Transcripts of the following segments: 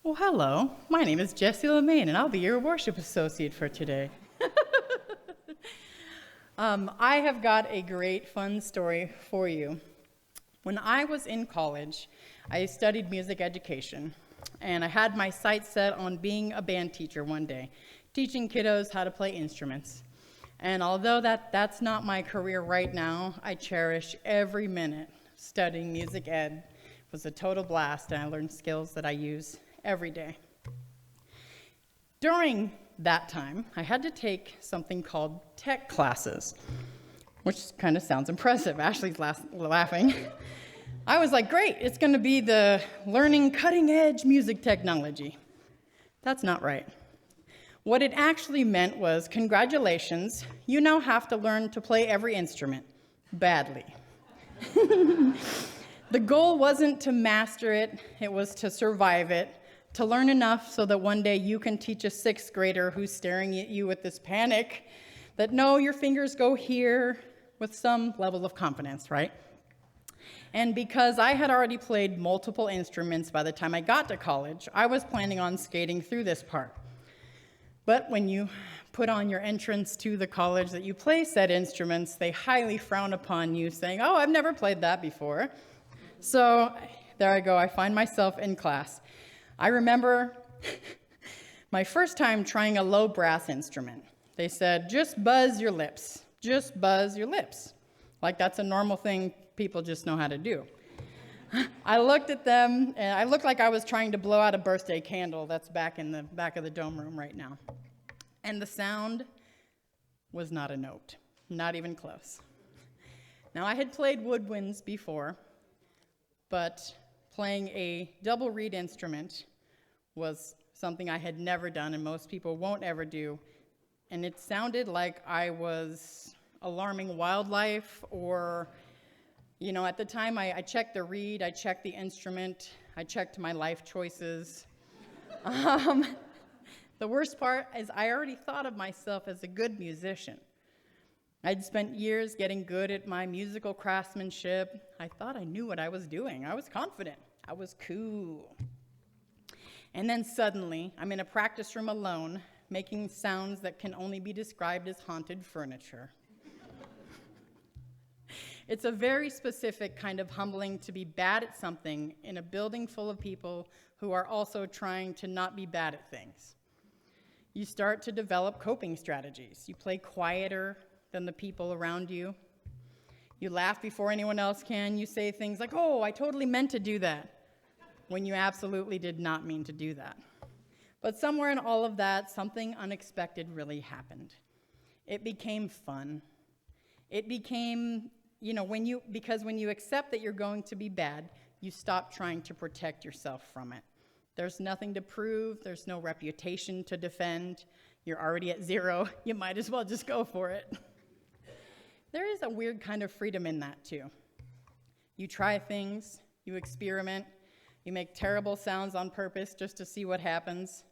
Well, hello. My name is Jessi LaMain, and I'll be your worship associate for today. I have got a great, fun story for you. When I was in college, I studied music education, and I had my sights set on being a band teacher one day, teaching kiddos how to play instruments. And although that's not my career right now, I cherish every minute studying music ed. It was a total blast, and I learned skills that I use every day. During that time, I had to take something called tech classes, which kind of sounds impressive. Ashley's laughing. I was like, great, it's going to be the learning cutting-edge music technology. That's not right. What it actually meant was, congratulations, you now have to learn to play every instrument badly. The goal wasn't to master it, it was to survive it, to learn enough so that one day you can teach a sixth grader who's staring at you with this panic that no, your fingers go here with some level of confidence, right? And because I had already played multiple instruments by the time I got to college, I was planning on skating through this part. But when you put on your entrance to the college that you play said instruments, they highly frown upon you, saying, oh, I've never played that before. So there I go, I find myself in class. I remember my first time trying a low brass instrument. They said, just buzz your lips, just buzz your lips. Like that's a normal thing people just know how to do. I looked at them, and I looked like I was trying to blow out a birthday candle that's back in the back of the dome room right now. And the sound was not a note, not even close. Now, I had played woodwinds before, but playing a double reed instrument was something I had never done, and most people won't ever do. And it sounded like I was alarming wildlife, or, you know, at the time I checked the reed, I checked the instrument, I checked my life choices. The worst part is I already thought of myself as a good musician. I'd spent years getting good at my musical craftsmanship. I thought I knew what I was doing. I was confident. I was cool. And then suddenly, I'm in a practice room alone, making sounds that can only be described as haunted furniture. It's a very specific kind of humbling to be bad at something in a building full of people who are also trying to not be bad at things. You start to develop coping strategies. You play quieter than the people around you. You laugh before anyone else can. You say things like, oh, I totally meant to do that, when you absolutely did not mean to do that. But somewhere in all of that, something unexpected really happened. It became fun. It became, because when you accept that you're going to be bad, you stop trying to protect yourself from it. There's nothing to prove. There's no reputation to defend. You're already at zero. You might as well just go for it. There is a weird kind of freedom in that, too. You try things, you experiment, you make terrible sounds on purpose just to see what happens,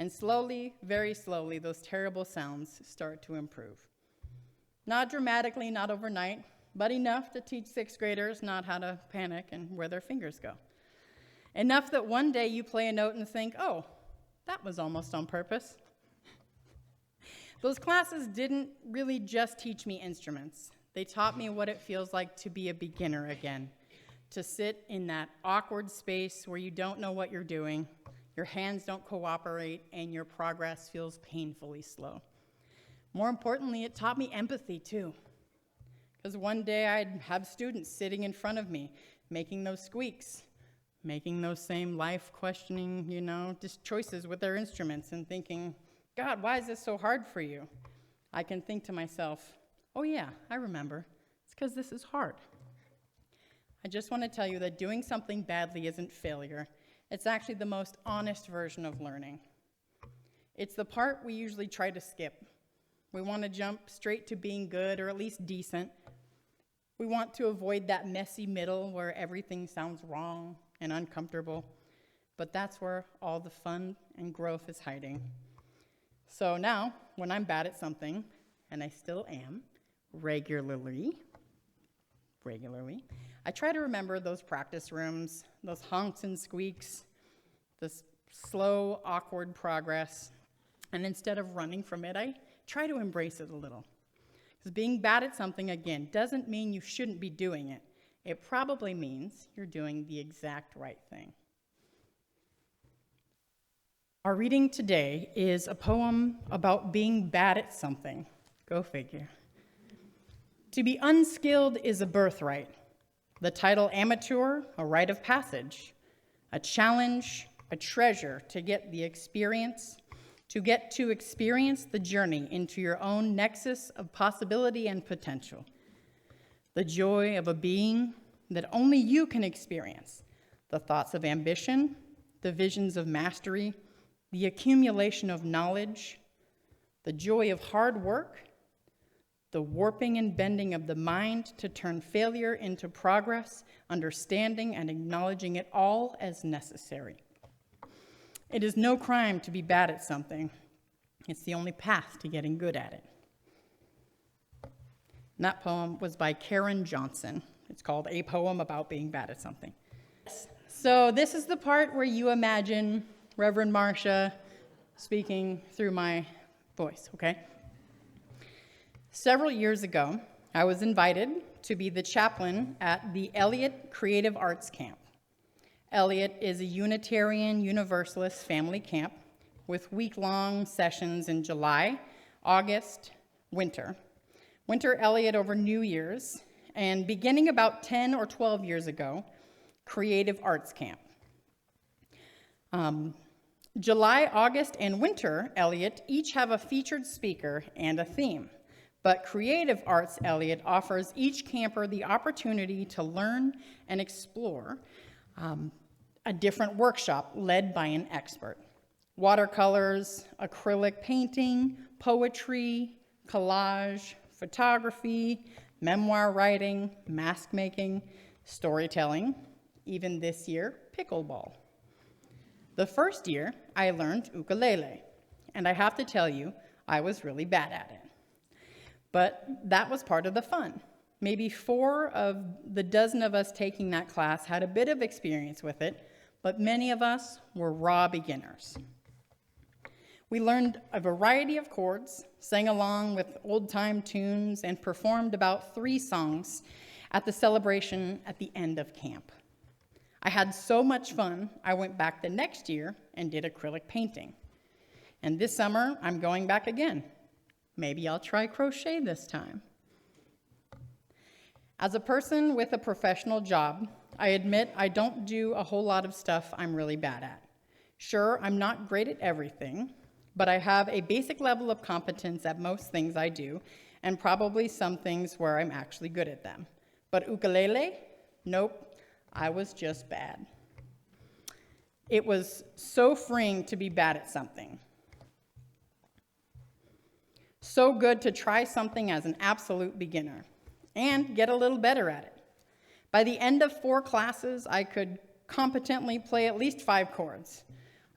and slowly, very slowly, those terrible sounds start to improve. Not dramatically, not overnight, but enough to teach sixth graders not how to panic and where their fingers go. Enough that one day you play a note and think, oh, that was almost on purpose. Those classes didn't really just teach me instruments. They taught me what it feels like to be a beginner again, to sit in that awkward space where you don't know what you're doing, your hands don't cooperate, and your progress feels painfully slow. More importantly, it taught me empathy too. Because one day I'd have students sitting in front of me, making those squeaks, making those same life-questioning, just choices with their instruments, and thinking, God, why is this so hard for you? I can think to myself, oh yeah, I remember. It's because this is hard. I just want to tell you that doing something badly isn't failure. It's actually the most honest version of learning. It's the part we usually try to skip. We want to jump straight to being good, or at least decent. We want to avoid that messy middle where everything sounds wrong and uncomfortable. But that's where all the fun and growth is hiding. So now, when I'm bad at something, and I still am, regularly, I try to remember those practice rooms, those honks and squeaks, the slow, awkward progress. And instead of running from it, I try to embrace it a little. Because being bad at something, again, doesn't mean you shouldn't be doing it. It probably means you're doing the exact right thing. Our reading today is a poem about being bad at something. Go figure. To be unskilled is a birthright. The title amateur, a rite of passage. A challenge, a treasure to get the experience, to get to experience the journey into your own nexus of possibility and potential. The joy of a being that only you can experience. The thoughts of ambition, the visions of mastery, the accumulation of knowledge, the joy of hard work, the warping and bending of the mind to turn failure into progress, understanding and acknowledging it all as necessary. It is no crime to be bad at something. It's the only path to getting good at it. And that poem was by Keron Johnson. It's called A Poem About Being Bad at Something. So this is the part where you imagine Reverend Marcia speaking through my voice, okay? Several years ago, I was invited to be the chaplain at the Elliott Creative Arts Camp. Elliott is a Unitarian Universalist family camp with week-long sessions in July, August, winter. Winter Elliott over New Year's, and beginning about 10 or 12 years ago, Creative Arts Camp. July, August, and winter Elliott each have a featured speaker and a theme. But Creative Arts Elliott offers each camper the opportunity to learn and explore a different workshop led by an expert. Watercolors, acrylic painting, poetry, collage, photography, memoir writing, mask making, storytelling, even this year, pickleball. The first year, I learned ukulele, and I have to tell you, I was really bad at it. But that was part of the fun. Maybe 4 of the dozen of us taking that class had a bit of experience with it, but many of us were raw beginners. We learned a variety of chords, sang along with old-time tunes, and performed about 3 songs at the celebration at the end of camp. I had so much fun, I went back the next year and did acrylic painting. And this summer, I'm going back again. Maybe I'll try crochet this time. As a person with a professional job, I admit I don't do a whole lot of stuff I'm really bad at. Sure, I'm not great at everything, but I have a basic level of competence at most things I do, and probably some things where I'm actually good at them. But ukulele? Nope, I was just bad. It was so freeing to be bad at something. So good to try something as an absolute beginner and get a little better at it. By the end of 4 classes, I could competently play at least 5 chords.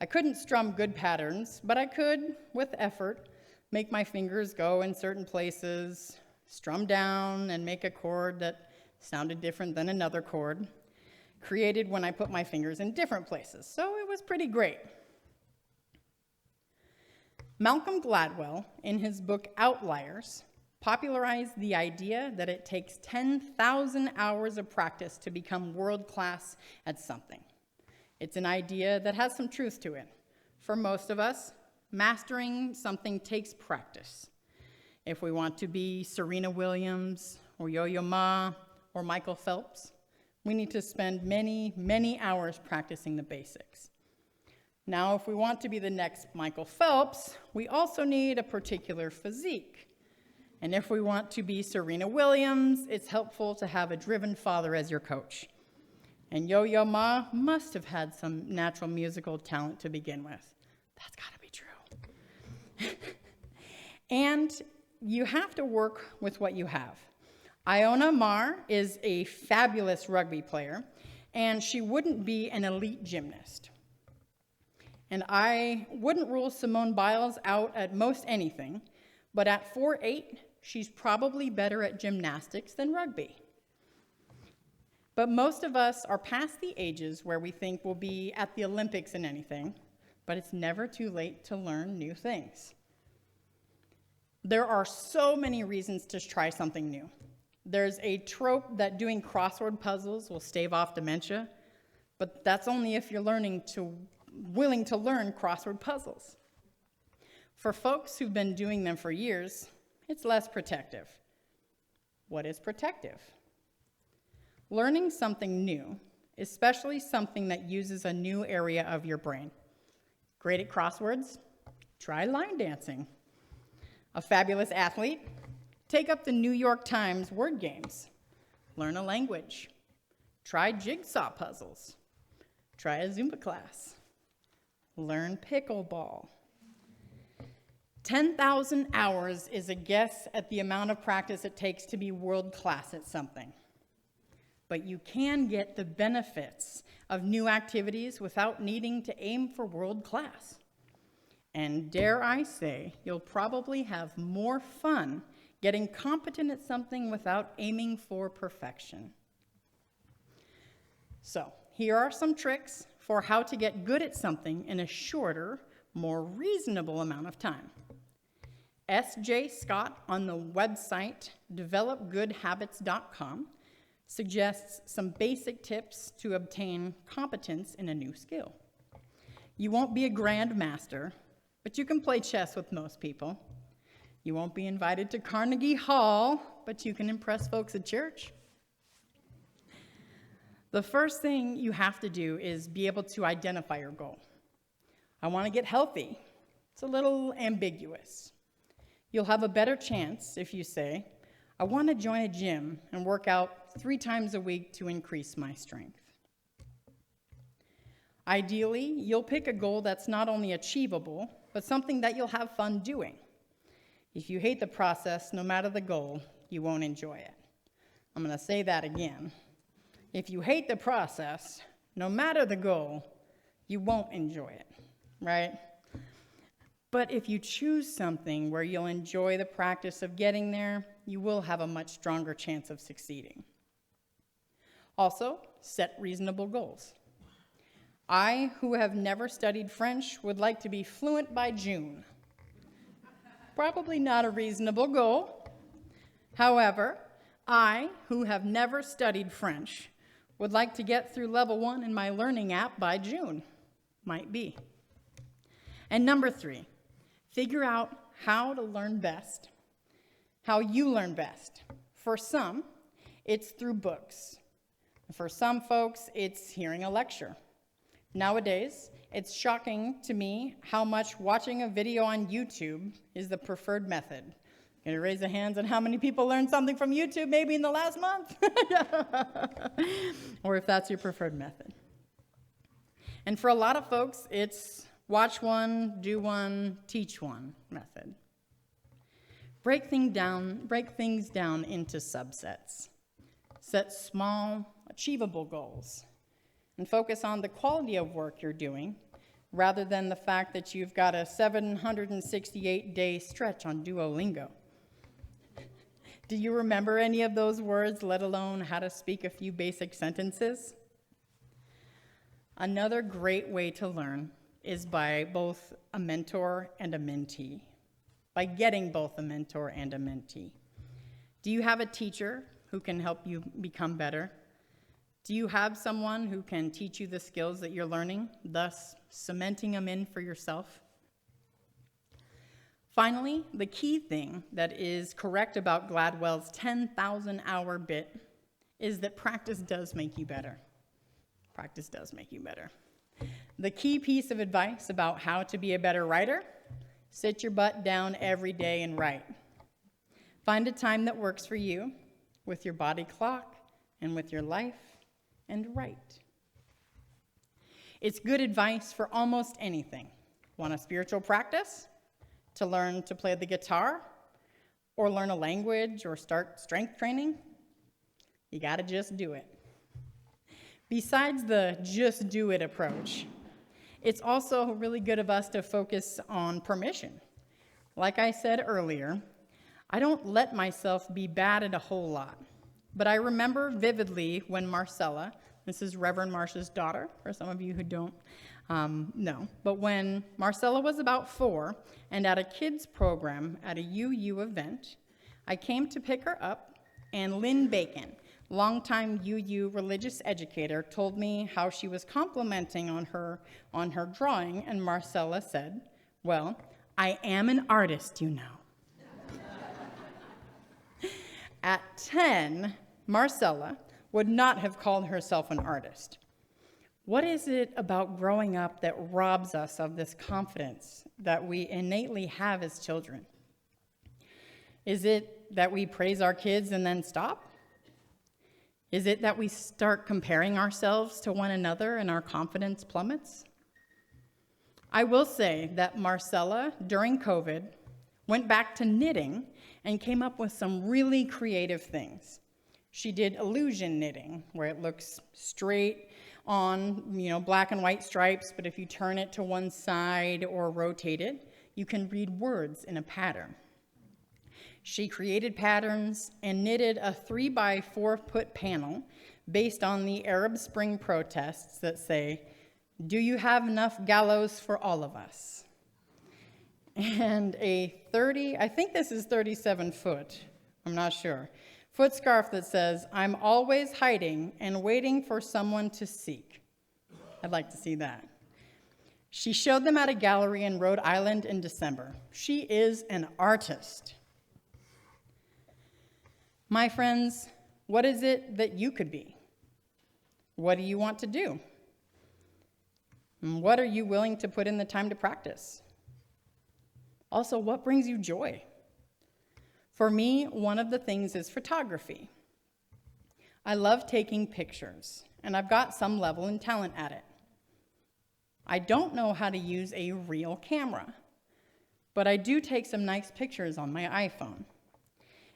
I couldn't strum good patterns, but I could, with effort, make my fingers go in certain places, strum down and make a chord that sounded different than another chord, created when I put my fingers in different places. So it was pretty great. Malcolm Gladwell, in his book Outliers, popularized the idea that it takes 10,000 hours of practice to become world-class at something. It's an idea that has some truth to it. For most of us, mastering something takes practice. If we want to be Serena Williams, or Yo-Yo Ma, or Michael Phelps, we need to spend many, many hours practicing the basics. Now, if we want to be the next Michael Phelps, we also need a particular physique. And if we want to be Serena Williams, it's helpful to have a driven father as your coach. And Yo-Yo Ma must have had some natural musical talent to begin with. That's gotta be true. And you have to work with what you have. Iona Mar is a fabulous rugby player, and she wouldn't be an elite gymnast. And I wouldn't rule Simone Biles out at most anything, but at 4'8", she's probably better at gymnastics than rugby. But most of us are past the ages where we think we'll be at the Olympics in anything, but it's never too late to learn new things. There are so many reasons to try something new. There's a trope that doing crossword puzzles will stave off dementia, but that's only if you're willing to learn crossword puzzles. For folks who've been doing them for years, it's less protective. What is protective? Learning something new, especially something that uses a new area of your brain. Great at crosswords? Try line dancing. A fabulous athlete? Take up the New York Times word games. Learn a language. Try jigsaw puzzles. Try a Zumba class. Learn pickleball. 10,000 hours is a guess at the amount of practice it takes to be world class at something. But you can get the benefits of new activities without needing to aim for world class. And dare I say, you'll probably have more fun getting competent at something without aiming for perfection. So, here are some tricks for how to get good at something in a shorter, more reasonable amount of time. S.J. Scott on the website developgoodhabits.com suggests some basic tips to obtain competence in a new skill. You won't be a grandmaster, but you can play chess with most people. You won't be invited to Carnegie Hall, but you can impress folks at church. The first thing you have to do is be able to identify your goal. I want to get healthy. It's a little ambiguous. You'll have a better chance if you say, I want to join a gym and work out 3 times a week to increase my strength. Ideally, you'll pick a goal that's not only achievable, but something that you'll have fun doing. If you hate the process, no matter the goal, you won't enjoy it. I'm going to say that again. If you hate the process, no matter the goal, you won't enjoy it, right? But if you choose something where you'll enjoy the practice of getting there, you will have a much stronger chance of succeeding. Also, set reasonable goals. I, who have never studied French, would like to be fluent by June. Probably not a reasonable goal. However, I, who have never studied French, would like to get through level 1 in my learning app by June. Might be. And number 3, figure out how to learn best, how you learn best. For some, it's through books. For some folks, it's hearing a lecture. Nowadays, it's shocking to me how much watching a video on YouTube is the preferred method. Can you raise a hands on how many people learned something from YouTube maybe in the last month? Or if that's your preferred method. And for a lot of folks, it's watch one, do one, teach one method. Break things down into subsets. Set small, achievable goals. And focus on the quality of work you're doing, rather than the fact that you've got a 768-day stretch on Duolingo. Do you remember any of those words, let alone how to speak a few basic sentences? Another great way to learn is by both a mentor and a mentee, by getting both a mentor and a mentee. Do you have a teacher who can help you become better? Do you have someone who can teach you the skills that you're learning, thus cementing them in for yourself? Finally, the key thing that is correct about Gladwell's 10,000-hour bit is that practice does make you better. Practice does make you better. The key piece of advice about how to be a better writer: sit your butt down every day and write. Find a time that works for you, with your body clock and with your life, and write. It's good advice for almost anything. Want a spiritual practice? To learn to play the guitar? Or learn a language or start strength training? You gotta just do it. Besides the just do it approach, it's also really good of us to focus on permission. Like I said earlier, I don't let myself be bad at a whole lot. But I remember vividly when Marcella, This is Reverend Marcia's daughter, for some of you who don't know. But when Marcella was about 4 and at a kids program at a UU event, I came to pick her up, and Lynn Bacon, longtime UU religious educator, told me how she was complimenting on her drawing, and Marcella said, "Well, I am an artist, you know." At 10, Marcella would not have called herself an artist. What is it about growing up that robs us of this confidence that we innately have as children? Is it that we praise our kids and then stop? Is it that we start comparing ourselves to one another and our confidence plummets? I will say that Marcella, during COVID, went back to knitting and came up with some really creative things. She did illusion knitting, where it looks straight on, black and white stripes, but if you turn it to one side or rotate it, you can read words in a pattern. She created patterns and knitted a 3x4-foot panel based on the Arab Spring protests that say, "Do you have enough gallows for all of us?" And a 37 foot, I'm not sure, foot scarf that says, "I'm always hiding and waiting for someone to seek." I'd like to see that. She showed them at a gallery in Rhode Island in December. She is an artist. My friends, what is it that you could be? What do you want to do? And what are you willing to put in the time to practice? Also, what brings you joy? For me, one of the things is photography. I love taking pictures, and I've got some level and talent at it. I don't know how to use a real camera, but I do take some nice pictures on my iPhone.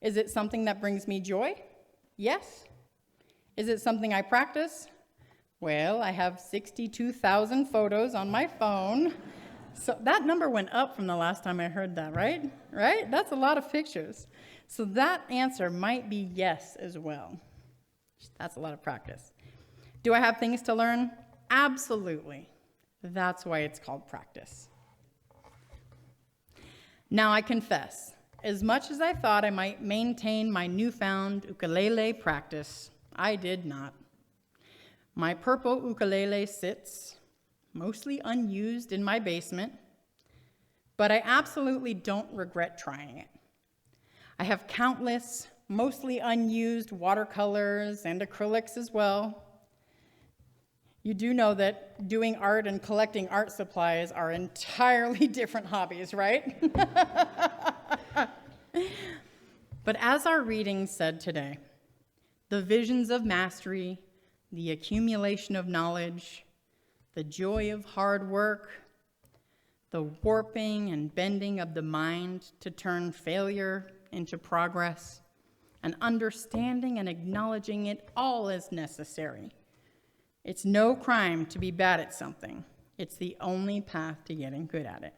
Is it something that brings me joy? Yes. Is it something I practice? Well, I have 62,000 photos on my phone. So that number went up from the last time I heard that, right? Right? That's a lot of pictures. So that answer might be yes as well. That's a lot of practice. Do I have things to learn? Absolutely. That's why it's called practice. Now I confess, as much as I thought I might maintain my newfound ukulele practice, I did not. My purple ukulele sits, mostly unused, in my basement, but I absolutely don't regret trying it. I have countless, mostly unused watercolors and acrylics as well. You do know that doing art and collecting art supplies are entirely different hobbies, right? But as our reading said today, the visions of mastery, the accumulation of knowledge, the joy of hard work, the warping and bending of the mind to turn failure into progress, and understanding and acknowledging it all as necessary. It's no crime to be bad at something. It's the only path to getting good at it.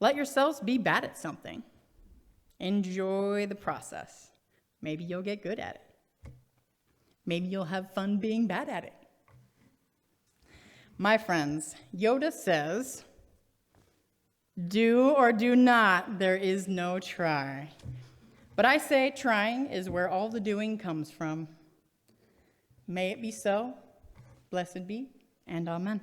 Let yourselves be bad at something. Enjoy the process. Maybe you'll get good at it. Maybe you'll have fun being bad at it. My friends, Yoda says, "Do or do not, there is no try." But I say trying is where all the doing comes from. May it be so. Blessed be, and amen.